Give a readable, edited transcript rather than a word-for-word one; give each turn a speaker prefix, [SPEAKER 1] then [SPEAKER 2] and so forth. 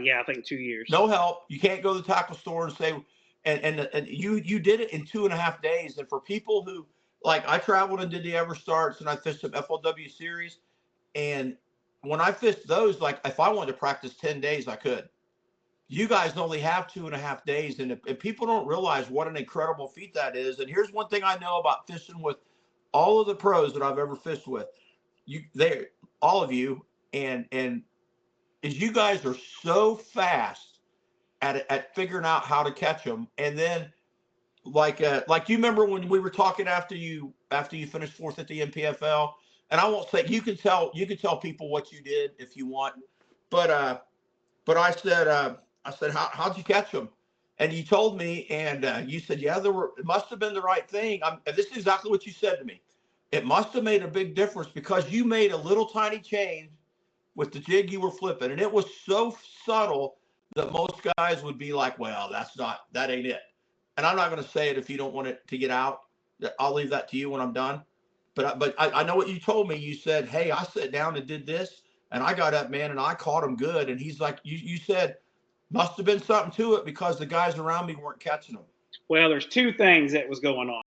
[SPEAKER 1] Yeah, I think 2 years.
[SPEAKER 2] No help. You can't go to the tackle store and say, and you did it in 2.5 days. And for people who, like, I traveled and did the Ever Starts and I fished some FLW series, and when I fished those, like, if I wanted to practice 10 days, I could. You guys only have 2.5 days, and people don't realize what an incredible feat that is. And here's one thing I know about fishing with all of the pros that I've ever fished with. All of you, and is you guys are so fast at figuring out how to catch them. And then, like you remember when we were talking after you finished fourth at the NPFL, and I won't say, you can tell people what you did if you want, but I said, how'd you catch them? And you told me, and you said, yeah, it must have been the right thing. And this is exactly what you said to me. It must have made a big difference because you made a little tiny change with the jig you were flipping. And it was so subtle that most guys would be like, well, that ain't it. And I'm not going to say it if you don't want it to get out. I'll leave that to you when I'm done. But I know what you told me. You said, hey, I sat down and did this, and I got up, man, and I caught him good. And he's like, you said, must have been something to it because the guys around me weren't catching them.
[SPEAKER 1] Well, there's two things that was going on.